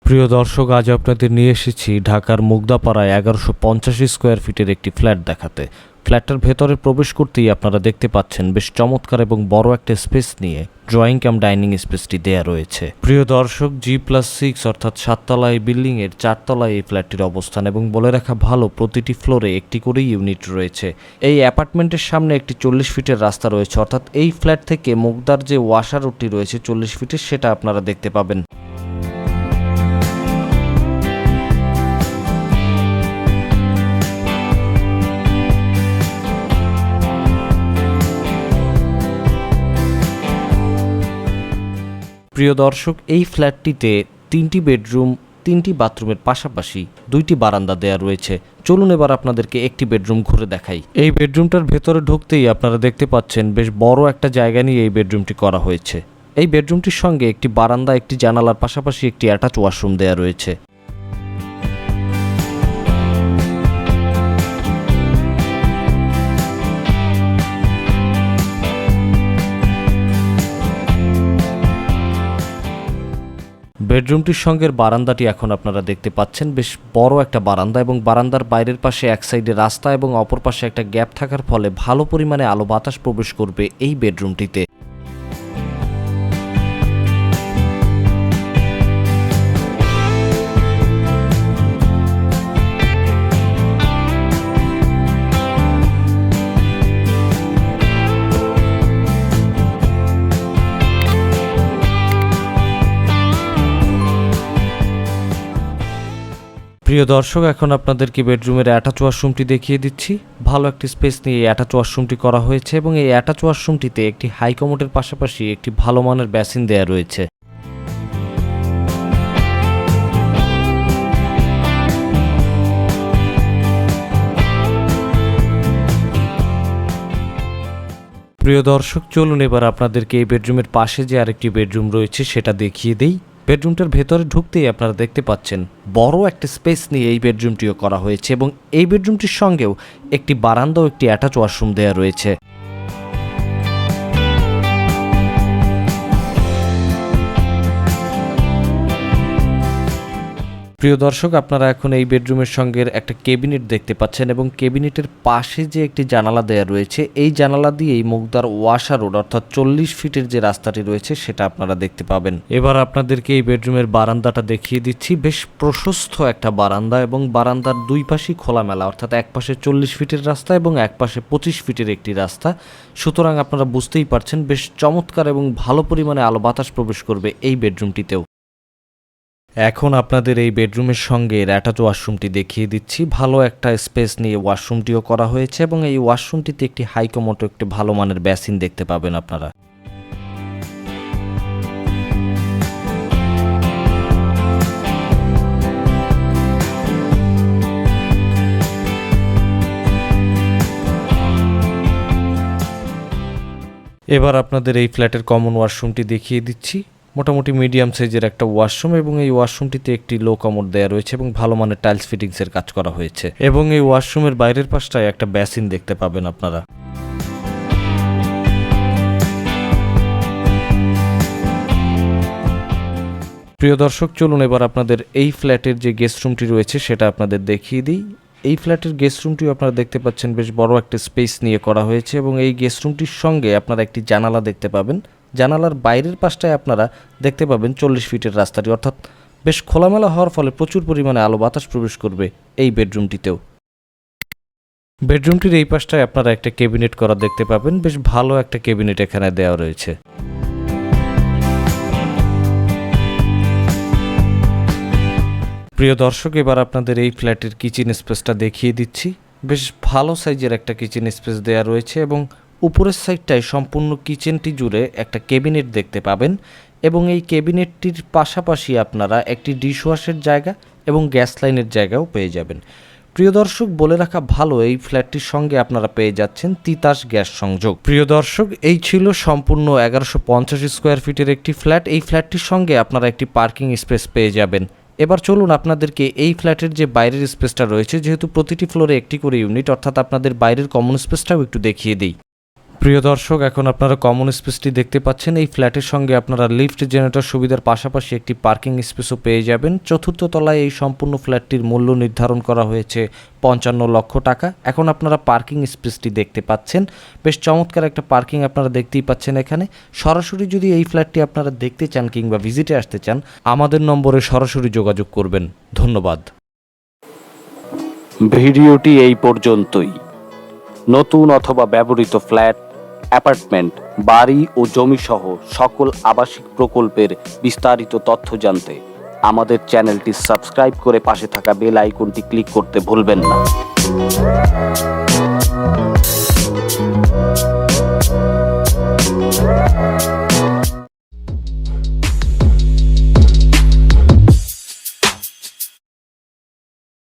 প্রিয় দর্শক, আজ আপনাদের নিয়ে এসেছি ঢাকার মুগদাপাড়ায় 1150 স্কোয়ার ফিটের একটি ফ্ল্যাট দেখাতে। ফ্ল্যাটটার ভেতরে প্রবেশ করতেই আপনারা দেখতে পাচ্ছেন বেশ চমৎকার এবং বড় একটা স্পেস নিয়ে ড্রয়িং কাম ডাইনিং স্পেসটি দেয়া রয়েছে। প্রিয় দর্শক, G+6 অর্থাৎ 7 তলা এই বিল্ডিংয়ের 4 তলায় এই ফ্ল্যাটটির অবস্থান এবং বলে রাখা ভালো প্রতিটি ফ্লোরে একটি করেই ইউনিট রয়েছে। এই অ্যাপার্টমেন্টের সামনে একটি 40 ফিটের রাস্তা রয়েছে, অর্থাৎ এই ফ্ল্যাট থেকে মুগদার যে ওয়াশার রোডটি রয়েছে 40 ফিটের, সেটা আপনারা দেখতে পাবেন। প্রিয় দর্শক, এই ফ্ল্যাটটিতে 3টি বেডরুম, 3টি বাথরুমের পাশাপাশি 2টি বারান্দা দেয়া রয়েছে। চলুন এবার আপনাদেরকে একটি বেডরুম ঘুরে দেখাই। এই বেডরুমটার ভেতরে ঢুকতেই আপনারা দেখতে পাচ্ছেন বেশ বড় একটা জায়গা নিয়ে এই বেডরুমটি করা হয়েছে। এই বেডরুমটির সঙ্গে একটি বারান্দা, একটি জানালার পাশাপাশি একটি অ্যাটাচ ওয়াশরুম দেয়া রয়েছে। বেডরুমটির সঙ্গে বারান্দাটি এখন আপনারা দেখতে পাচ্ছেন বেশ বড় একটা বারান্দা, এবং বারান্দার বাইরের পাশে এক সাইডে রাস্তা এবং অপর পাশে একটা গ্যাপ থাকার ফলে ভালো পরিমাণে আলো বাতাস প্রবেশ করবে এই বেডরুমটিতে। প্রিয় দর্শক, এখন আপনাদেরকে বেডরুমের অ্যাটাচ ওয়াশরুমটি দেখিয়ে দিচ্ছি। ভালো একটি স্পেস নিয়ে এই অ্যাটাচ ওয়াশরুমটি করা হয়েছে এবং এই অ্যাটাচ ওয়াশরুমটিতে একটি হাই কমোডের পাশাপাশি একটি ভালো মানের বেসিন দেয়া রয়েছে। প্রিয় দর্শক, চলুন এবার আপনাদেরকে এই বেডরুমের পাশে যে আরেকটি বেডরুম রয়েছে সেটা দেখিয়ে দেই। বেডরুমটার ভেতরে ঢুকতেই আপনারা দেখতে পাচ্ছেন বড় একটা স্পেস নিয়ে এই বেডরুমটিও করা হয়েছে এবং এই বেডরুমটির সঙ্গেও একটি বারান্দা ও একটি অ্যাটাচ ওয়াশরুম দেওয়া রয়েছে। প্রিয় দর্শক, আপনারা এখন এই বেডরুমের সঙ্গে একটা ক্যাবিনেট দেখতে পাচ্ছেন এবং ক্যাবিনেটের পাশে যে একটি জানালা দেয়া রয়েছে, এই জানালা দিয়েই মুগদার ওয়াশার রোড অর্থাৎ 40 ফিটের যে রাস্তাটি রয়েছে সেটা আপনারা দেখতে পাবেন। এবার আপনাদেরকে এই বেডরুমের বারান্দাটা দেখিয়ে দিচ্ছি। বেশ প্রশস্ত একটা বারান্দা এবং বারান্দার দুই পাশেই খোলামেলা, অর্থাৎ এক পাশে 40 ফিটের রাস্তা এবং এক পাশে 25 ফিটের একটি রাস্তা। সুতরাং আপনারা বুঝতেই পারছেন বেশ চমৎকার এবং ভালো পরিমাণে আলো বাতাস প্রবেশ করবে এই বেডরুমটিতেও। এখন আপনাদের এই বেডরুমের সঙ্গে অ্যাটাচ ওয়াশরুমটি দেখিয়ে দিচ্ছি। ভালো একটা স্পেস নিয়ে ওয়াশরুমটিও করা হয়েছে এবং এই ওয়াশরুমটিতে একটি হাই কমোড, একটি ভালো মানের বেসিন দেখতে পাবেন আপনারা। এবার আপনাদের এই ফ্ল্যাটের কমন ওয়াশরুমটি দেখিয়ে দিচ্ছি। মোটামুটি মিডিয়াম সাইজের একটা ওয়াশরুম এবং এই ওয়াশরুমটিতে একটি লো কমোড দেয়া রয়েছে এবং ভালো মানের টাইলস ফিটিংসের কাজ করা হয়েছে এবং এই ওয়াশরুমের বাইরের পাশটায় একটা বেসিন দেখতে পাবেন আপনারা। প্রিয় দর্শক, চলুন এবার আপনাদের এই ফ্ল্যাটের যে গেস্ট রুমটি রয়েছে সেটা আপনাদের দেখিয়ে দিই। এই ফ্ল্যাটের গেস্ট রুমটিও আপনারা দেখতে পাচ্ছেন বেশ বড় একটা স্পেস নিয়ে করা হয়েছে এবং এই গেস্ট রুমটির সঙ্গে আপনারা একটি জানালা দেখতে পাবেন। জানালার বাইরের পাশটায় আপনারা দেখতে পাবেন 40 ফিটের রাস্তাটি, অর্থাৎ বেশ খোলামেলা হওয়ার ফলে প্রচুর পরিমাণে আলো বাতাস প্রবেশ করবে এই বেডরুমটিতেও। বেডরুমটির এই পাশটায় আপনারা একটা ক্যাবিনেট করা দেখতে পাবেন। বেশ ভালো একটা ক্যাবিনেট এখানে দেওয়া রয়েছে। প্রিয় দর্শক, এবার আপনাদের এই ফ্ল্যাটের কিচেন স্পেসটা দেখিয়ে দিচ্ছি। বেশ ভালো সাইজের একটা কিচেন স্পেস দেওয়া রয়েছে এবং উপরের সাইডটায় সম্পূর্ণ কিচেনটি জুড়ে একটা ক্যাবিনেট দেখতে পাবেন এবং এই ক্যাবিনেটটির পাশাপাশি আপনারা একটি ডিশওয়াশের জায়গা এবং গ্যাস লাইনের জায়গাও পেয়ে যাবেন। প্রিয় দর্শক, বলে রাখা ভালো এই ফ্ল্যাটটির সঙ্গে আপনারা পেয়ে যাচ্ছেন তিতাস গ্যাস সংযোগ। প্রিয় দর্শক, এই ছিল সম্পূর্ণ 1150 স্কোয়ার ফিটের একটি ফ্ল্যাট। এই ফ্ল্যাটটির সঙ্গে আপনারা একটি পার্কিং স্পেস পেয়ে যাবেন। এবার চলুন আপনাদেরকে এই ফ্ল্যাটের যে বাইরের স্পেসটা রয়েছে, যেহেতু প্রতিটি ফ্লোরে একটি করে ইউনিট, অর্থাৎ আপনাদের বাইরের কমন স্পেসটাও একটু দেখিয়ে দিই। প্রিয় দর্শক, এখন আপনারা কমন স্পেসটি দেখতে পাচ্ছেন। এই ফ্ল্যাটের সঙ্গে আপনারা লিফট, জেনারেটর সুবিধার পাশাপাশি একটি পার্কিং স্পেসও পেয়ে যাবেন। চতুর্থ তলায় এই সম্পূর্ণ ফ্ল্যাটটির মূল্য নির্ধারণ করা হয়েছে 55 লক্ষ টাকা। এখন আপনারা পার্কিং স্পেসটি দেখতে পাচ্ছেন। বেশ চমৎকার একটা পার্কিং আপনারা দেখতেই পাচ্ছেন এখানে। সরাসরি যদি এই ফ্ল্যাটটি আপনারা দেখতে চান কিংবা ভিজিটে আসতে চান, আমাদের নম্বরে সরাসরি যোগাযোগ করবেন। ধন্যবাদ। ভিডিওটি এই পর্যন্তই। নতুন অথবা ব্যবহৃত ফ্ল্যাট, অ্যাপার্টমেন্ট, বাড়ি ও জমি সহ সকল আবাসিক প্রকল্পের বিস্তারিত তথ্য জানতে আমাদের চ্যানেলটি সাবস্ক্রাইব করে পাশে থাকা বেল আইকনটি ক্লিক করতে ভুলবেন না।